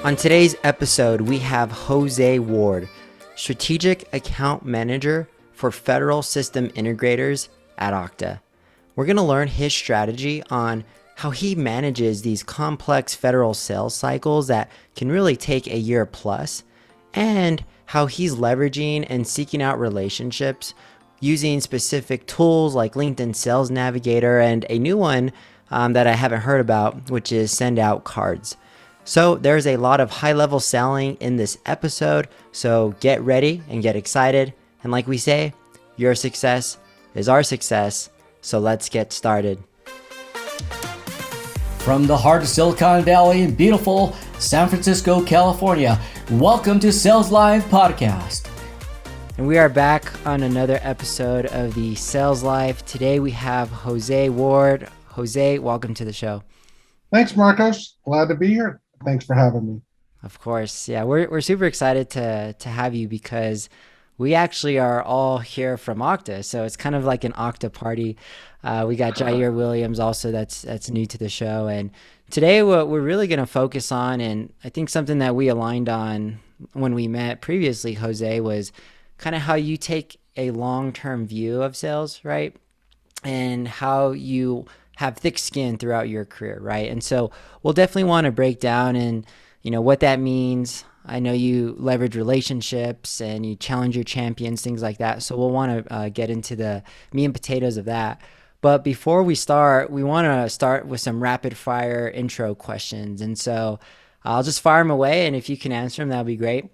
On today's episode, we have Jose Ward, Strategic Account Manager for Federal System Integrators at Okta. We're going to learn his strategy on how he manages these complex federal sales cycles that can really take a year plus, and how he's leveraging and seeking out relationships using specific tools like LinkedIn Sales Navigator and a new one that I haven't heard about, which is SendOutCards. So there's a lot of high-level selling in this episode, so get ready and get excited. And like we say, your success is our success, so let's get started. From the heart of Silicon Valley in beautiful San Francisco, California, welcome to Sales Live Podcast. And we are back on another episode of the Sales Live. Today we have Jose Ward. Jose, welcome to the show. Thanks, Marcos. Glad to be here. Thanks for having me. Of course. Yeah, we're super excited to have you because we actually are all here from Okta. So it's kind of like an Okta party. We got Jair Williams also that's new to the show. And today what we're really going to focus on, and I think something that we aligned on when we met previously, Jose, was kind of how you take a long-term view of sales, right? And how you have thick skin throughout your career, right? And so we'll definitely want to break down and what that means. I know you leverage relationships and you challenge your champions, things like that. So we'll want to get into the meat and potatoes of that. But before we start, we want to start with some rapid fire intro questions. And so I'll just fire them away, and if you can answer them, that'll be great.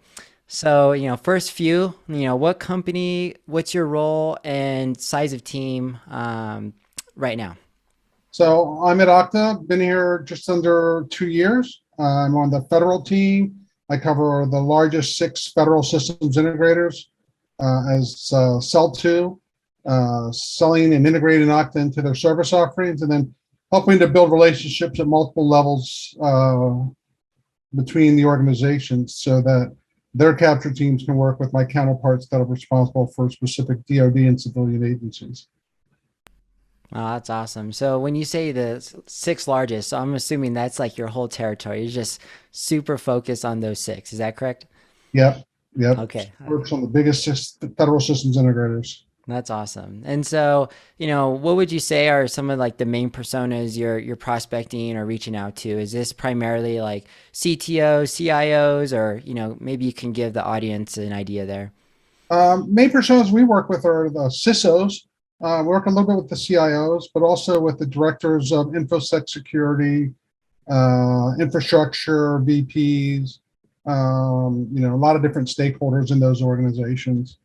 So, first few, what company, what's your role and size of team right now? So I'm at Okta, been here just under 2 years. I'm on the federal team. I cover the largest 6 federal systems integrators as sell to, selling and integrating Okta into their service offerings, and then helping to build relationships at multiple levels between the organizations so that their capture teams can work with my counterparts that are responsible for specific DoD and civilian agencies. Oh, that's awesome. So when you say the 6 largest, so I'm assuming that's like your whole territory. You're just super focused on those 6. Is that correct? Yep. Okay. Works on the biggest federal systems integrators. That's awesome. And so, what would you say are some of like the main personas you're prospecting or reaching out to? Is this primarily like CTOs, CIOs, or, maybe you can give the audience an idea there? Main personas we work with are the CISOs. We work a little bit with the CIOs, but also with the directors of InfoSec security, infrastructure, VPs, a lot of different stakeholders in those organizations.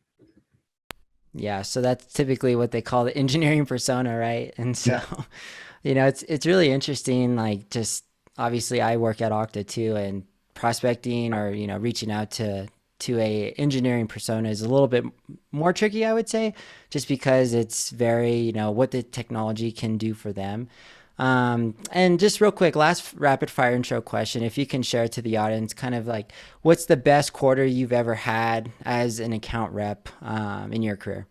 Yeah, so that's typically what they call the engineering persona, right? And so, it's really interesting. Like, just obviously, I work at Okta too, and prospecting or reaching out to a engineering persona is a little bit more tricky, I would say, just because it's very what the technology can do for them. And just real quick, last rapid fire intro question, if you can share to the audience, kind of like, what's the best quarter you've ever had as an account rep in your career?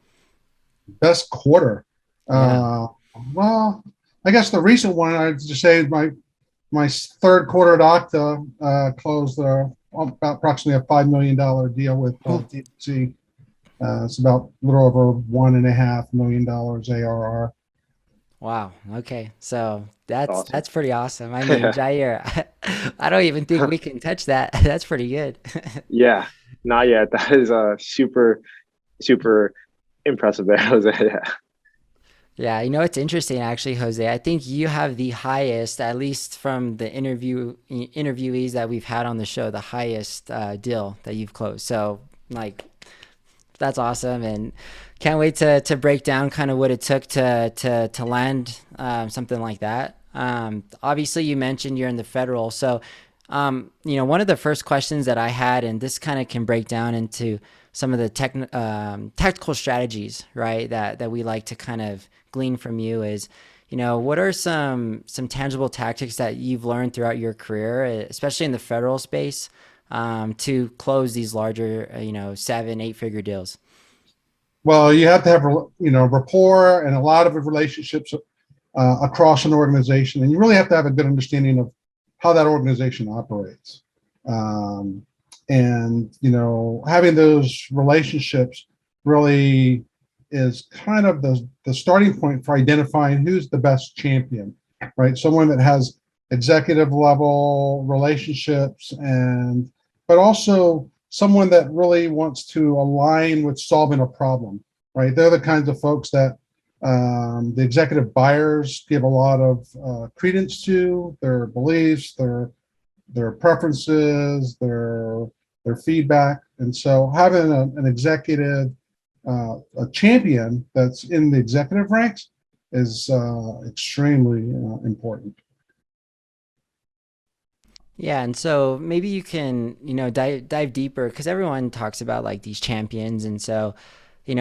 Best quarter. Yeah. Well, I guess the recent one I'd just say is my third quarter at Okta closed about approximately a $5 million deal with DTC. It's about a little over $1.5 million ARR. Wow. Okay. So that's Awesome. that's pretty awesome. I mean, Jair, I don't even think we can touch that. That's pretty good. Yeah, not yet. That is super, super impressive there, Jose. Yeah, it's interesting actually, Jose. I think you have the highest, at least from the interviewees that we've had on the show, the highest deal that you've closed. So like, that's awesome, and can't wait to break down kind of what it took to land something like that. Obviously, you mentioned you're in the federal, so one of the first questions that I had, and this kind of can break down into some of the tactical strategies, right, that we like to kind of glean from you is, what are some tangible tactics that you've learned throughout your career, especially in the federal space, to close these larger, 7-8 figure deals? Well, you have to have, rapport and a lot of relationships across an organization, and you really have to have a good understanding of how that organization operates. Um, and, having those relationships really is kind of the starting point for identifying who's the best champion, right? Someone that has executive level relationships, but also someone that really wants to align with solving a problem, right? They're the kinds of folks that the executive buyers give a lot of credence to, their beliefs, their preferences, their feedback. And so having an executive, a champion that's in the executive ranks is extremely important. Yeah, and so maybe you can, dive deeper because everyone talks about like these champions, and so,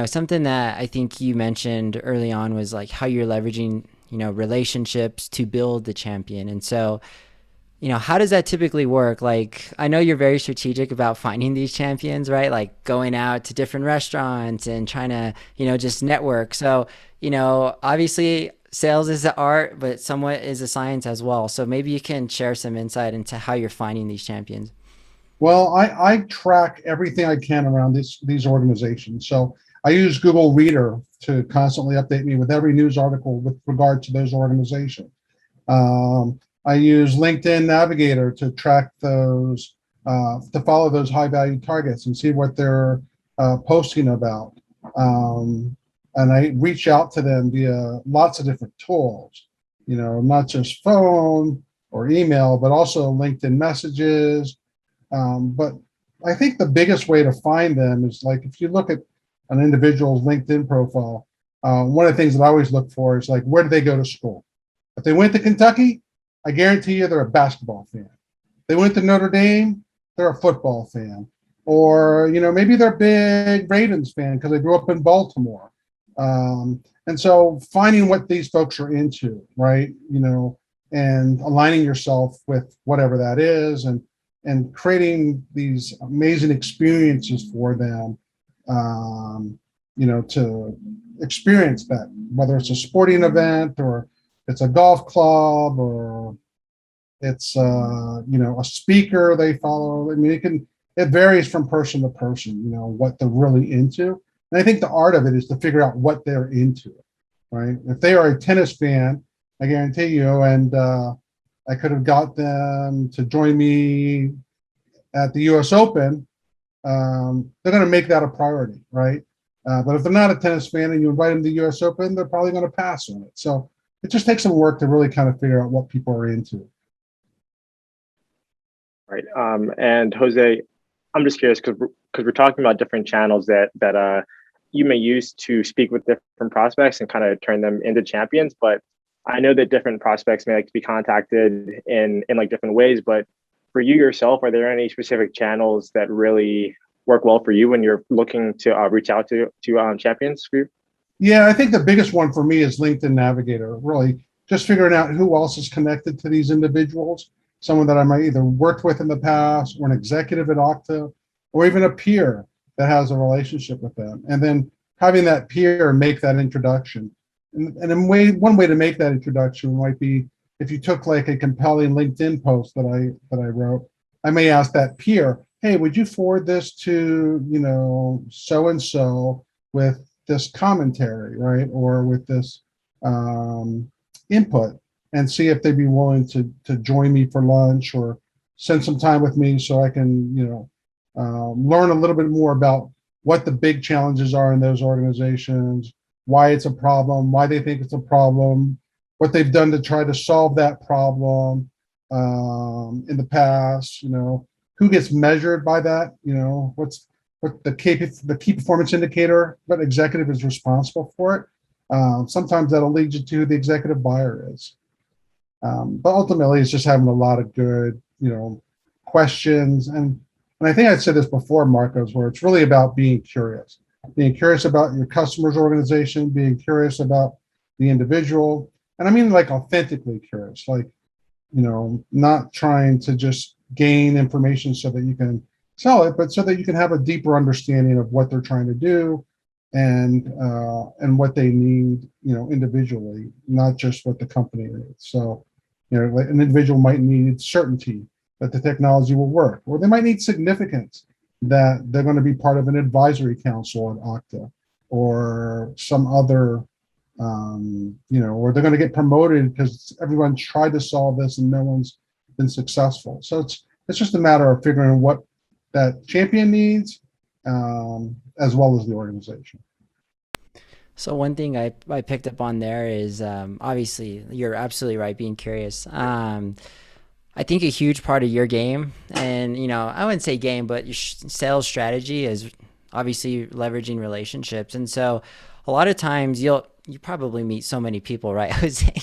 something that I think you mentioned early on was like how you're leveraging, relationships to build the champion. And so, how does that typically work? Like, I know you're very strategic about finding these champions, right? Like going out to different restaurants and trying to, just network. So, obviously sales is the art, but somewhat is a science as well. So maybe you can share some insight into how you're finding these champions. Well, I track everything I can around these organizations. So I use Google Reader to constantly update me with every news article with regard to those organizations. I use LinkedIn Navigator to track those, to follow those high value targets and see what they're posting about. And I reach out to them via lots of different tools, not just phone or email, but also LinkedIn messages. But I think the biggest way to find them is like if you look at an individual's LinkedIn profile, one of the things that I always look for is like, where did they go to school? If they went to Kentucky, I guarantee you they're a basketball fan. If they went to Notre Dame, they're a football fan. Or, maybe they're a big Ravens fan because they grew up in Baltimore. And so finding what these folks are into, right? And aligning yourself with whatever that is and creating these amazing experiences for them, to experience that, whether it's a sporting event or it's a golf club or it's a speaker they follow. I mean, it varies from person to person, what they're really into. And I think the art of it is to figure out what they're into, right? If they are a tennis fan, I guarantee you, and I could have got them to join me at the US Open, they're going to make that a priority, right? But if they're not a tennis fan and you invite them to the US Open, they're probably going to pass on it. So it just takes some work to really kind of figure out what people are into. Right. And Jose, I'm just curious because we're talking about different channels that you may use to speak with different prospects and kind of turn them into champions. But I know that different prospects may like to be contacted in like different ways. But for you yourself, are there any specific channels that really work well for you when you're looking to reach out to champions for you? Yeah, I think the biggest one for me is LinkedIn Navigator, really just figuring out who else is connected to these individuals, someone that I might either worked with in the past or an executive at Okta, or even a peer that has a relationship with them. And then having that peer make that introduction. One way to make that introduction might be if you took like a compelling LinkedIn post that I wrote, I may ask that peer, hey, would you forward this to, so and so with this commentary, right? Or with this input, and see if they'd be willing to join me for lunch or spend some time with me so I can, learn a little bit more about what the big challenges are in those organizations, why it's a problem, why they think it's a problem, what they've done to try to solve that problem in the past, who gets measured by that, what the key performance indicator, what executive is responsible for it. Sometimes that'll lead you to who the executive buyer is. But ultimately, it's just having a lot of good, questions. And I think I said this before, Marcos, where it's really about being curious about your customer's organization, being curious about the individual. And I mean, like authentically curious, like, not trying to just gain information so that you can sell it, but so that you can have a deeper understanding of what they're trying to do and what they need, individually, not just what the company needs. So, like an individual might need certainty that the technology will work, or they might need significance that they're going to be part of an advisory council at Okta, or some other, or they're going to get promoted because everyone's tried to solve this and no one's been successful. So it's just a matter of figuring what that champion needs, as well as the organization. So one thing I picked up on there is obviously you're absolutely right, being curious. I think a huge part of your game, and I wouldn't say game, but your sales strategy is obviously leveraging relationships. And so a lot of times you probably meet so many people, right, Jose?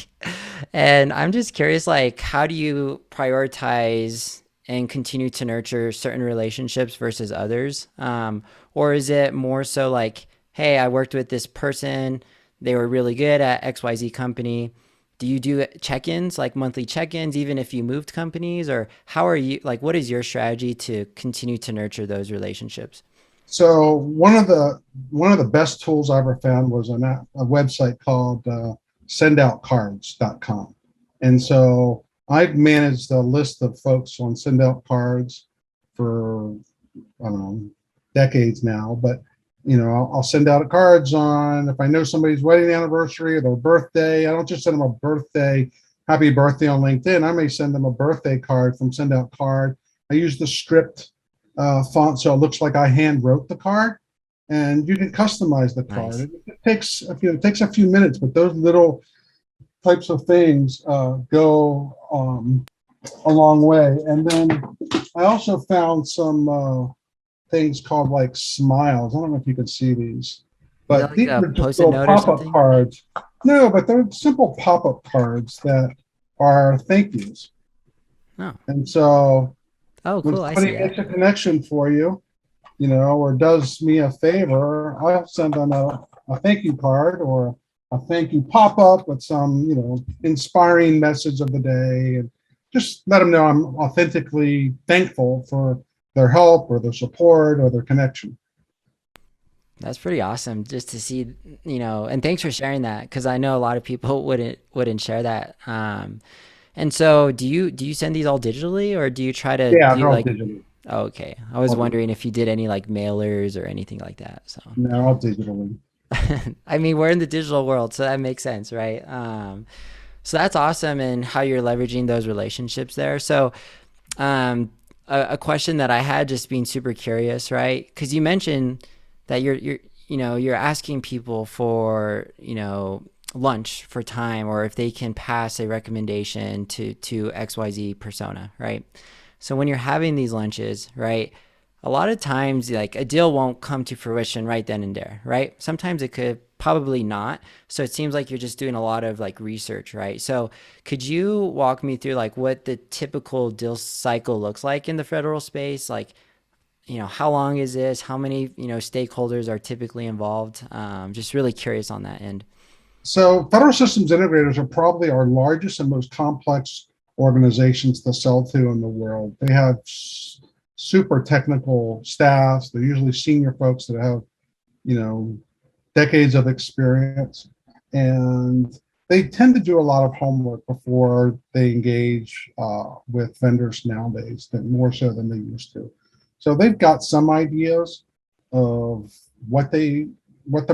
And I'm just curious, like, how do you prioritize and continue to nurture certain relationships versus others? Or is it more so like, hey, I worked with this person, they were really good at XYZ company. Do you do check-ins, like monthly check-ins, even if you moved companies? Or how are you, like, what is your strategy to continue to nurture those relationships? So one of the best tools I ever found was a website called SendOutCards.com. And so I've managed a list of folks on SendOutCards for, I don't know, decades now. But I'll send out cards on, if I know somebody's wedding anniversary or their birthday. I don't just send them a happy birthday on LinkedIn. I may send them a birthday card from Send Out Card. I use the script font so it looks like I hand wrote the card, and you can customize the card. Nice. It takes a few minutes, but those little types of things go a long way. And then I also found some things called like smiles. I don't know if you can see these, Is that but like these a are just post-it little note or pop-up something? cards. No, but they're simple pop-up cards that are thank yous. Oh, And so oh, when cool. I see somebody that. makes a connection for you, or does me a favor, I'll send them a thank you card or a thank you pop-up with some, inspiring message of the day, and just let them know I'm authentically thankful for their help or their support or their connection. That's pretty awesome just to see, and thanks for sharing that, because I know a lot of people wouldn't share that. And so do you send these all digitally, or do you try to Yeah, do they're all like, digitally. oh, okay. I was wondering if you did any like mailers or anything like that. So No, all digitally. I mean, we're in the digital world, so that makes sense, right? So that's awesome, and how you're leveraging those relationships there. So a question that I had, just being super curious, right? Because you mentioned that you're asking people for lunch for time, or if they can pass a recommendation to XYZ persona, right? So when you're having these lunches, right, a lot of times like a deal won't come to fruition right then and there, right? Sometimes it could, probably not. So it seems like you're just doing a lot of like research, right? So could you walk me through like what the typical deal cycle looks like in the federal space? Like, how long is this? How many, stakeholders are typically involved? Just really curious on that end. So federal systems integrators are probably our largest and most complex organizations to sell to in the world. They have super technical staffs. They're usually senior folks that have, you know, decades of experience. And they tend to do a lot of homework before they engage with vendors nowadays, more so than they used to. So they've got some ideas of what the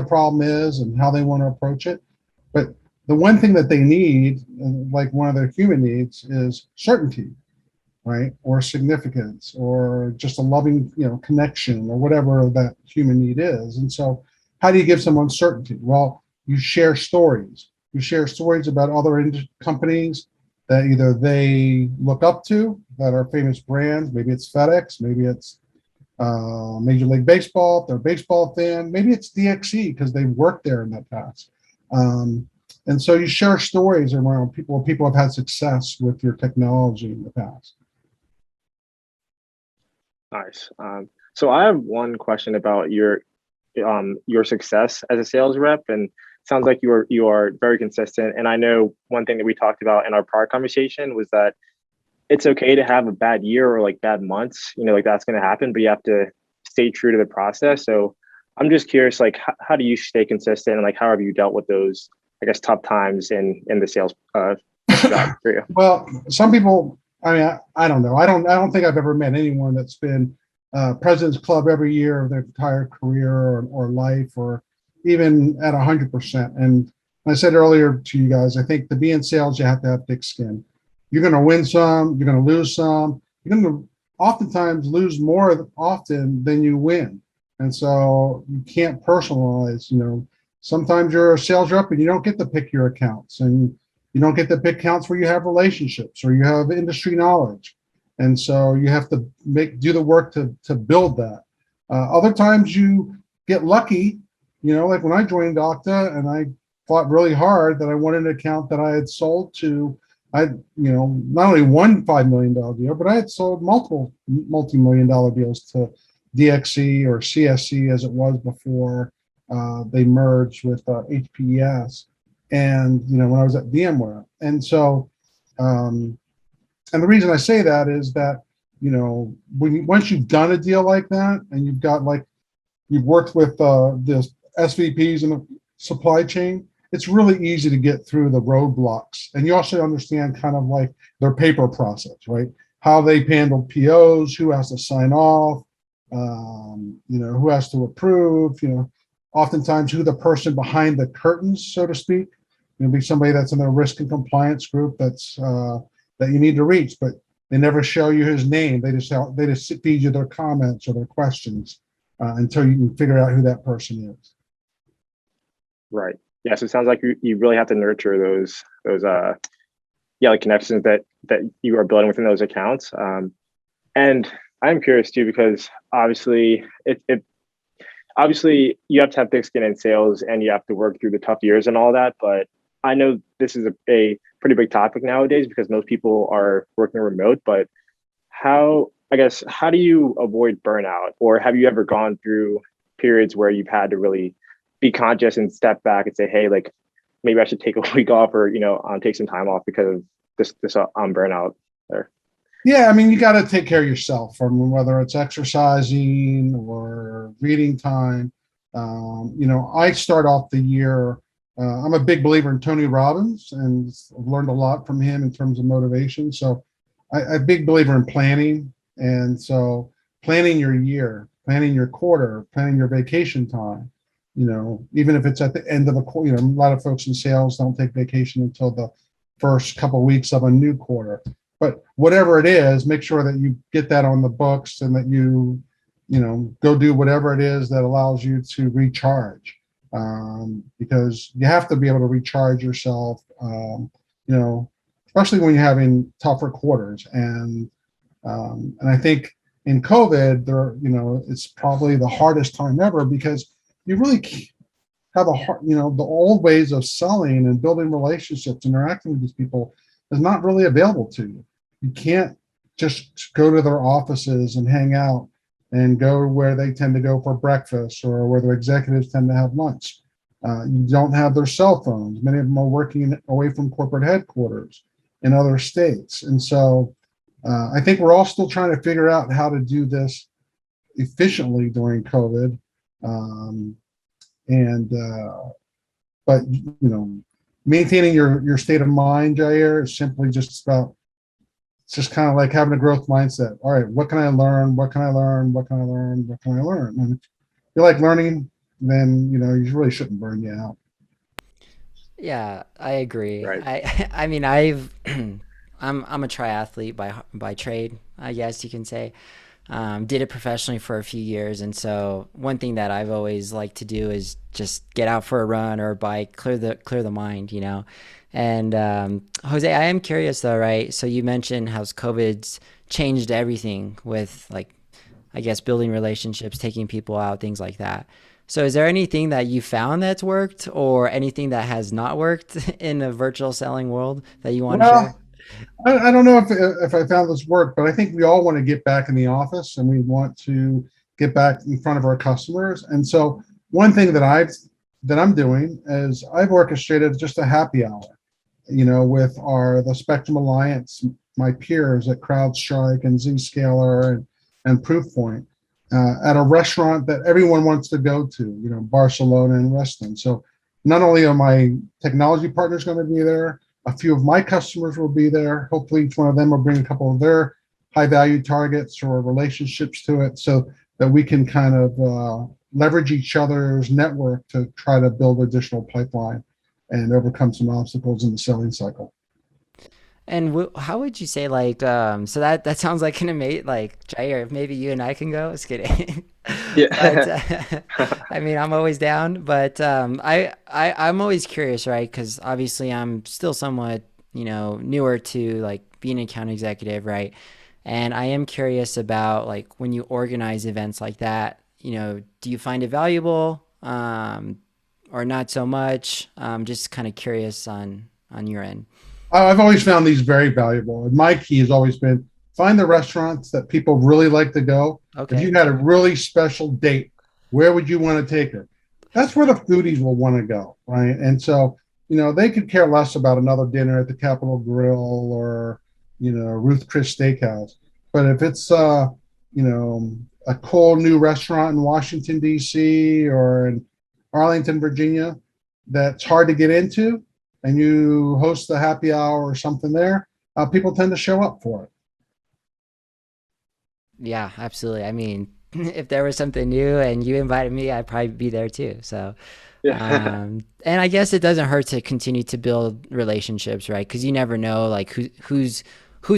problem is and how they want to approach it. But the one thing that they need, like one of their human needs, is certainty, right? Or significance, or just a loving, connection, or whatever that human need is. And so how do you give someone certainty? Well, you share stories. You share stories about other companies that either they look up to, that are famous brands. Maybe it's FedEx, maybe it's Major League Baseball, if they're a baseball fan. Maybe it's DXC because they worked there in the past. And so you share stories around people have had success with your technology in the past. Nice. So I have one question about your success as a sales rep, and it sounds like you are very consistent. And I know one thing that we talked about in our prior conversation was that it's okay to have a bad year or like bad months, like that's going to happen, but you have to stay true to the process. So I'm just curious, like, how do you stay consistent, and like, how have you dealt with those, I guess, tough times in the sales job for you? Well, some people I mean, I don't know. I don't think I've ever met anyone that's been President's Club every year of their entire career or life, or even at 100%. And I said earlier to you guys, I think to be in sales, you have to have thick skin. You're going to win some, you're going to lose some. You're going to oftentimes lose more often than you win. And so you can't personalize, sometimes you're a sales rep and you don't get to pick your accounts, and you don't get to pick accounts where you have relationships or you have industry knowledge. And so you have to do the work to build that. Other times you get lucky, like when I joined Okta and I fought really hard that I wanted an account that I had sold to. I, not only one $5 million deal, but I had sold multiple multi-million dollar deals to DXC or CSC as it was before they merged with HPES. And, when I was at VMware. And so, and the reason I say that is that, once you've done a deal like that and you've worked with the SVPs in the supply chain, it's really easy to get through the roadblocks. And you also understand kind of like their paper process, right? How they handle POs, who has to sign off, who has to approve, oftentimes who the person behind the curtains, so to speak, be somebody that's in the risk and compliance group that's that you need to reach, but they never show you his name. They just feed you their comments or their questions until you can figure out who that person is. Right. Yeah. So it sounds like you really have to nurture those like connections that you are building within those accounts. And I'm curious too, because obviously obviously you have to have thick skin in sales and you have to work through the tough years and all that. But I know this is a pretty big topic nowadays because most people are working remote, but how do you avoid burnout? Or have you ever gone through periods where you've had to really be conscious and step back and say, hey, like maybe I should take a week off or, take some time off because of this burnout there? Yeah, I mean, you got to take care of yourself, from whether it's exercising or reading time. I start off the year, I'm a big believer in Tony Robbins, and I've learned a lot from him in terms of motivation. So I'm a big believer in planning. And so planning your year, planning your quarter, planning your vacation time, even if it's at the end of a quarter, a lot of folks in sales don't take vacation until the first couple of weeks of a new quarter. But whatever it is, make sure that you get that on the books and that you go do whatever it is that allows you to recharge, because you have to be able to recharge yourself, especially when you're having tougher quarters. And I think in COVID, it's probably the hardest time ever because you really have the old ways of selling and building relationships, interacting with these people is not really available to you. You can't just go to their offices and hang out and go where they tend to go for breakfast or where their executives tend to have lunch. You don't have their cell phones. Many of them are working away from corporate headquarters in other states. And so I think we're all still trying to figure out how to do this efficiently during COVID. But maintaining your state of mind, Jair, is simply just kind of like having a growth mindset. All right, what can I learn? What can I learn? What can I learn? What can I learn? And if you like learning, then you really shouldn't burn you out. Yeah, I agree. Right. I mean, I'm a triathlete by trade, I guess you can say. Did it professionally for a few years, and so one thing that I've always liked to do is just get out for a run or a bike, clear the mind, And Jose, I am curious though, right? So you mentioned how COVID's changed everything with, like, I guess, building relationships, taking people out, things like that. So is there anything that you found that's worked or anything that has not worked in a virtual selling world that you want to share? I don't know if I found this work, but I think we all want to get back in the office and we want to get back in front of our customers. And so one thing that I'm doing is I've orchestrated just a happy hour, with the Spectrum Alliance, my peers at CrowdStrike and Zscaler and Proofpoint, at a restaurant that everyone wants to go to, Barcelona and Weston. So not only are my technology partners going to be there, A few of my customers will be there. Hopefully, each one of them will bring a couple of their high value targets or relationships to it, so that we can kind of leverage each other's network to try to build additional pipeline and overcome some obstacles in the selling cycle. And how would you say like so that sounds like an amazing like Jair, if maybe you and I can go. Just kidding. But Yeah. I mean, I'm always down, but I'm always curious, right? Because obviously I'm still somewhat, newer to like being an account executive, right? And I am curious about like when you organize events like that, do you find it valuable or not so much? Just kind of curious on your end. I've always found these very valuable. And my key has always been find the restaurants that people really like to go. If you Okay. had a really special date, where would you want to take her? That's where the foodies will want to go, right? And so, they could care less about another dinner at the Capitol Grill or, Ruth Chris Steakhouse. But if it's, a cool new restaurant in Washington, D.C. or in Arlington, Virginia, that's hard to get into, and you host a happy hour or something there, people tend to show up for it. Yeah, absolutely. I mean, if there was something new and you invited me, I'd probably be there too. So, Yeah. and I guess it doesn't hurt to continue to build relationships, right? Because you never know like who's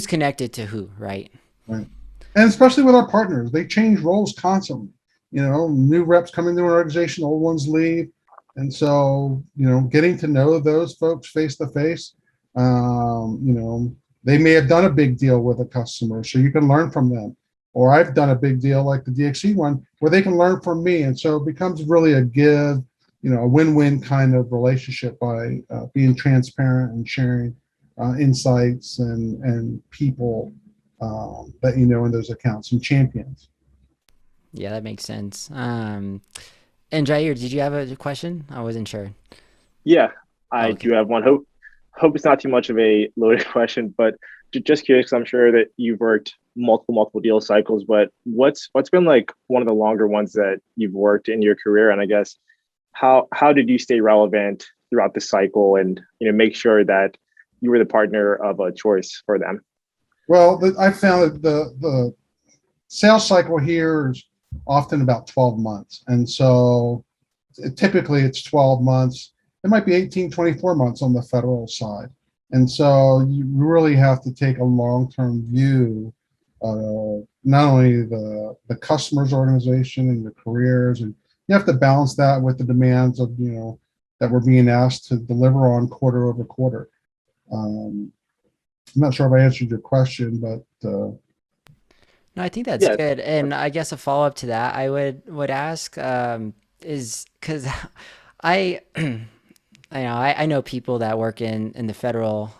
connected to who, right? Right. And especially with our partners, they change roles constantly. New reps come into an organization, old ones leave. And so, getting to know those folks face to face, they may have done a big deal with a customer, so you can learn from them. Or I've done a big deal like the DXC one where they can learn from me. And so it becomes really a give, a win-win kind of relationship by being transparent and sharing insights and people that in those accounts and champions. Yeah, that makes sense. And Jair, did you have a question? I wasn't sure. Yeah, I Okay. do have one. Hope it's not too much of a loaded question, but just curious, 'cause I'm sure that you've worked multiple deal cycles, but what's been like one of the longer ones that you've worked in your career? And I guess how did you stay relevant throughout the cycle and make sure that you were the partner of a choice for them? Well, I found that the sales cycle here is often about 12 months. And so typically it's 12 months. It might be 18, 24 months on the federal side. And so you really have to take a long-term view of not only the customer's organization and your careers, and you have to balance that with the demands of, that we're being asked to deliver on quarter over quarter. Um, I'm not sure if I answered your question, but No, I think that's Yeah. good. And I guess a follow-up to that, I would ask is because I I know people that work in the federal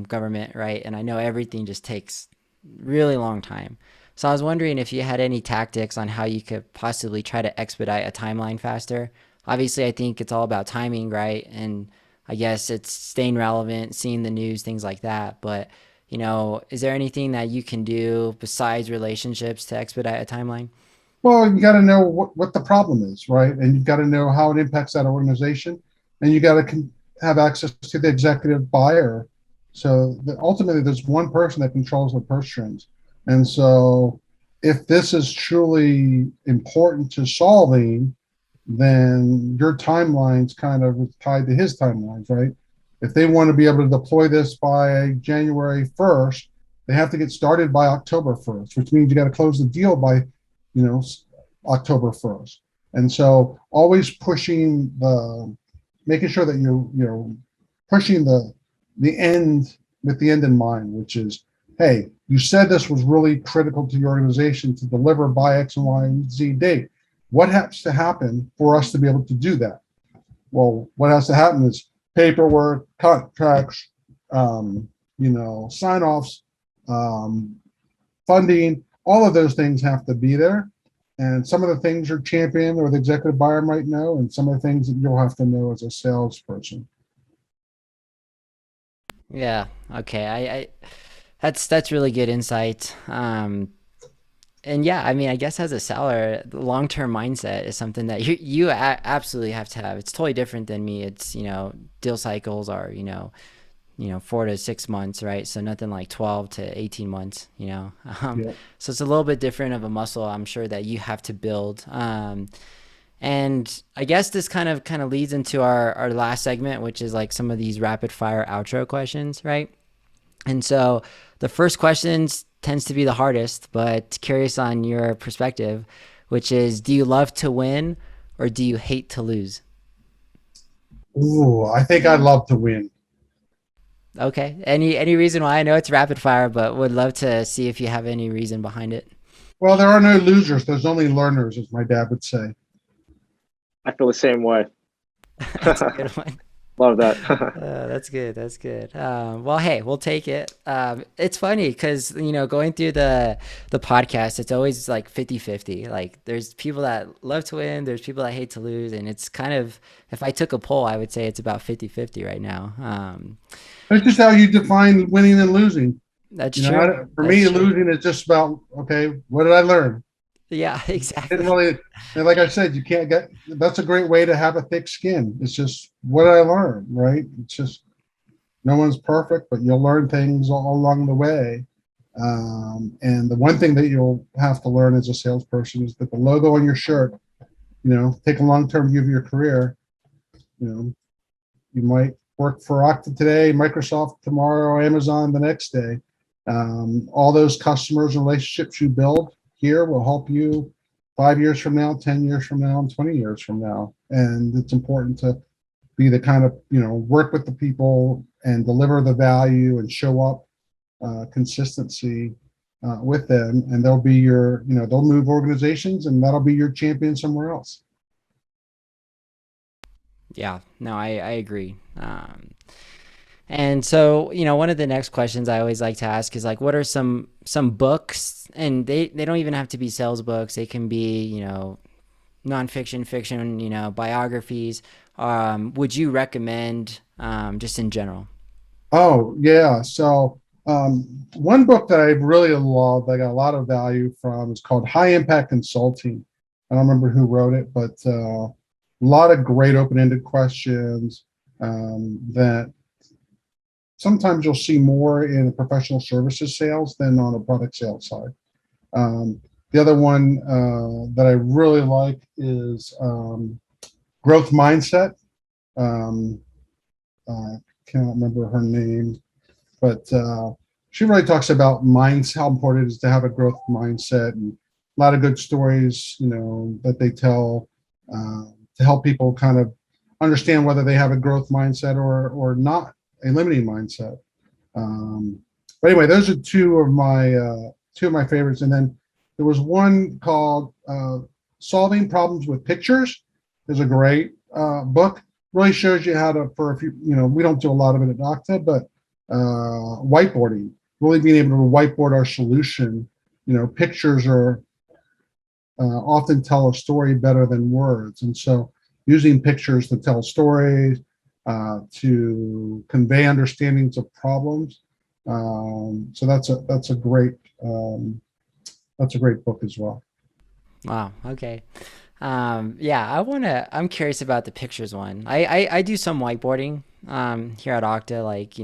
government, right? And I know everything just takes really long time. So I was wondering if you had any tactics on how you could possibly try to expedite a timeline faster. Obviously, I think it's all about timing, right? And I guess it's staying relevant, seeing the news, things like that. But, is there anything that you can do besides relationships to expedite a timeline? well, you got to know what the problem is, right? And you've got to know how it impacts that organization, and you got to have access to the executive buyer. So that ultimately, there's one person that controls the purse strings, and so if this is truly important to solving, then your timeline's kind of tied to his timelines, right? If they want to be able to deploy this by January 1st, they have to get started by October 1st, which means you got to close the deal by, you know, October 1st. And so always pushing making sure that you're pushing the end with the end in mind, which is, hey, you said this was really critical to your organization to deliver by X and Y and Z date. What has to happen for us to be able to do that? Well, what has to happen is paperwork, contracts, sign offs, um, funding, all of those things have to be there. And some of the things your champion or the executive buyer might know, and some of the things that you'll have to know as a salesperson. Yeah. Okay. I that's really good insight. And yeah, I mean, I guess as a seller, the long-term mindset is something that absolutely have to have. It's totally different than me. It's, deal cycles are, 4 to 6 months, right? So nothing like 12 to 18 months, Yeah. so it's a little bit different of a muscle, I'm sure, that you have to build. And I guess this kind of leads into our last segment, which is like some of these rapid fire outro questions, right? And so the first questions tends to be the hardest, but curious on your perspective, which is, do you love to win or do you hate to lose? Ooh, I think I'd love to win. Okay. Any reason why? I know it's rapid fire, but would love to see if you have any reason behind it. Well, there are no losers. There's only learners, as my dad would say. I feel the same way. That's a good one. Love that. That's good. That's good. Well, hey, we'll take it. It's funny because, going through the podcast, it's always like 50-50. Like there's people that love to win, there's people that hate to lose. And it's kind of, if I took a poll, I would say it's about 50-50 right now. That's just how you define winning and losing. That's You know, true. for That's me, true. losing is just about, okay, what did I learn? Yeah, Didn't exactly. really, and like I said, you can't get, that's a great way to have a thick skin. It's just, what did I learn, right? It's just, no one's perfect, but you'll learn things all along the way. And the one thing that you'll have to learn as a salesperson is that the logo on your shirt, take a long-term view of your career, you know, you might work for Okta today, Microsoft tomorrow, Amazon the next day. All those customers and relationships you build here will help you 5 years from now, 10 years from now, and 20 years from now. And it's important to be the kind of, work with the people and deliver the value and show up consistency with them. And they'll be they'll move organizations and that'll be your champion somewhere else. Yeah, no, I agree. And so, one of the next questions I always like to ask is like, what are some books, and they don't even have to be sales books. They can be, nonfiction, fiction, biographies. Would you recommend, just in general? Oh, yeah. So, one book that I really loved, I got a lot of value from, is called High Impact Consulting. I don't remember who wrote it, but a lot of great open-ended questions that sometimes you'll see more in professional services sales than on a product sales side. The other one that I really like is Growth Mindset. Um, I can't remember her name, but she really talks about minds, how important it is to have a growth mindset, and a lot of good stories, that they tell to help people kind of understand whether they have a growth mindset or not, a limiting mindset. Um, but anyway, those are two of my favorites. And then there was one called Solving Problems with Pictures. Is a great book. Really shows you how to, for a few, we don't do a lot of it at Okta, but whiteboarding, really being able to whiteboard our solution. Pictures are often tell a story better than words. And so using pictures to tell stories, to convey understandings of problems. So that's a great book as well. Wow. Okay. Yeah, I'm curious about the pictures one. I do some whiteboarding, here at Okta, like,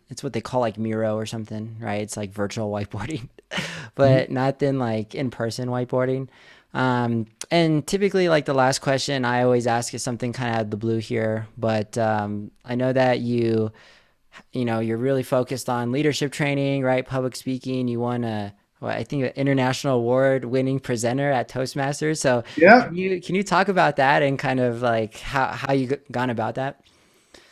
it's what they call like Miro or something, right? It's like virtual whiteboarding, Mhm. but not then like in-person whiteboarding. And typically like the last question I always ask is something kind of out of the blue here, but, I know that you're really focused on leadership training, right? Public speaking. You won I think an international award winning presenter at Toastmasters. So Yeah. can you talk about that and kind of like how you gone about that?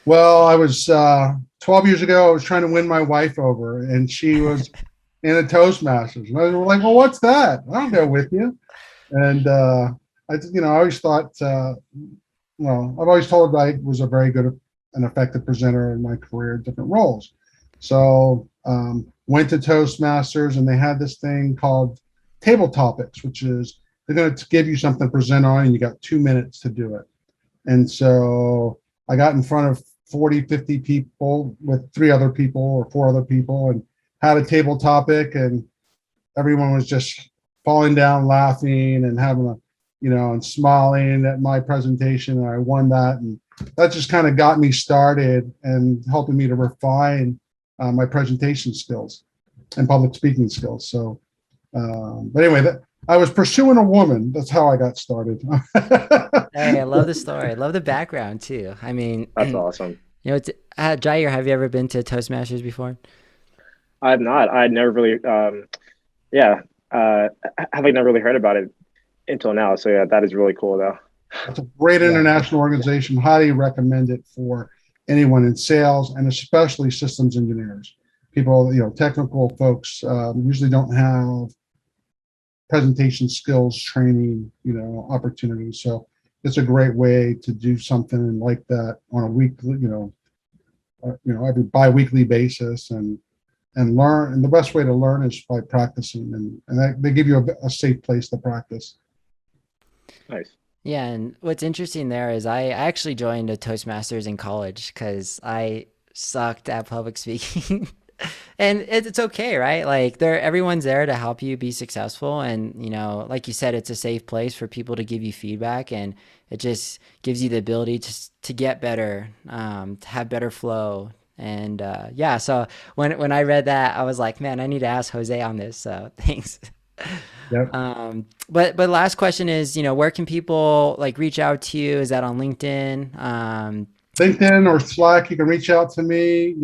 Well, I was 12 years ago. I was trying to win my wife over, and she was in a Toastmasters. And I was like, "Well, what's that? I'll go with you." And I always thought, I've always told I was a very good and effective presenter in my career in different roles. So went to Toastmasters, and they had this thing called Table Topics, which is they're going to give you something to present on, and you got 2 minutes to do it. And so I got in front of 40, 50 people with three other people or four other people and had a table topic, and everyone was just falling down laughing and having and smiling at my presentation. And I won that. And that just kind of got me started and helping me to refine my presentation skills and public speaking skills. So, but anyway, I was pursuing a woman. That's how I got started. Hey, I love the story. I love the background too. I mean, That's awesome. you know, Jair, have you ever been to Toastmasters before? I've not. I'd never really, having never really heard about it until now. So yeah, that is really cool though. It's a great international organization. Highly recommend it for anyone in sales and especially systems engineers. People, technical folks usually don't have presentation skills training, opportunities. So it's a great way to do something like that on a weekly, every bi-weekly basis and learn. And the best way to learn is by practicing, and they give you a safe place to practice. Nice. Yeah, and what's interesting there is I actually joined a Toastmasters in college because I sucked at public speaking. And it's okay, right? Like everyone's there to help you be successful. And, like you said, it's a safe place for people to give you feedback, and it just gives you the ability to get better, to have better flow. And so when I read that, I was like, man, I need to ask Jose on this. So thanks. Yep. But last question is, where can people like reach out to you? Is that on LinkedIn? LinkedIn or Slack, you can reach out to me.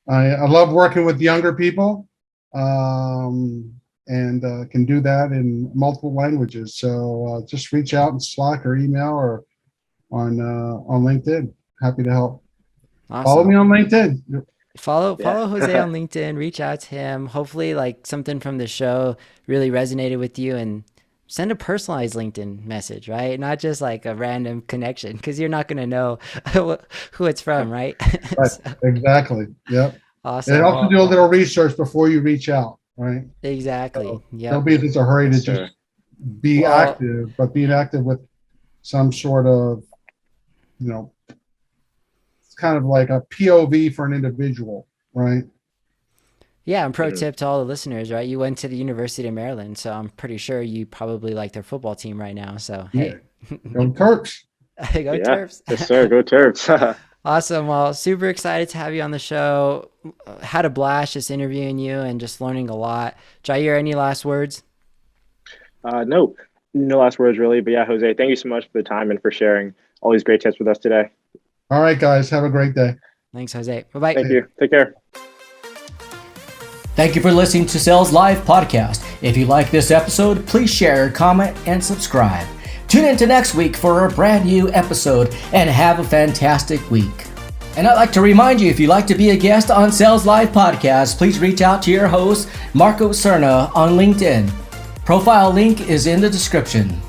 I love working with younger people, and can do that in multiple languages. So just reach out in Slack or email or on LinkedIn. Happy to help. Awesome. Follow me on LinkedIn. Follow Jose on LinkedIn, reach out to him. Hopefully like something from the show really resonated with you, and send a personalized LinkedIn message, right? Not just like a random connection, because you're not going to know who it's from, right? Right. Exactly. Yep. Awesome. And also do a little research before you reach out, right? Exactly. So Yeah. don't be in such a hurry to just be active, but being active with some sort of, it's kind of like a POV for an individual, right? Yeah, and pro tip to all the listeners, right? You went to the University of Maryland, so I'm pretty sure you probably like their football team right now. So, hey. Go Terps. Go Terps. Yes, sir. Go Terps. Awesome. Well, super excited to have you on the show. Had a blast just interviewing you and just learning a lot. Jair, any last words? No last words really. But yeah, Jose, thank you so much for the time and for sharing all these great tips with us today. All right, guys. Have a great day. Thanks, Jose. Bye-bye. Thank you. Take care. Thank you for listening to Sales Live Podcast. If you like this episode, please share, comment, and subscribe. Tune in to next week for a brand new episode, and have a fantastic week. And I'd like to remind you, if you'd like to be a guest on Sales Live Podcast, please reach out to your host, Marco Cerna, on LinkedIn. Profile link is in the description.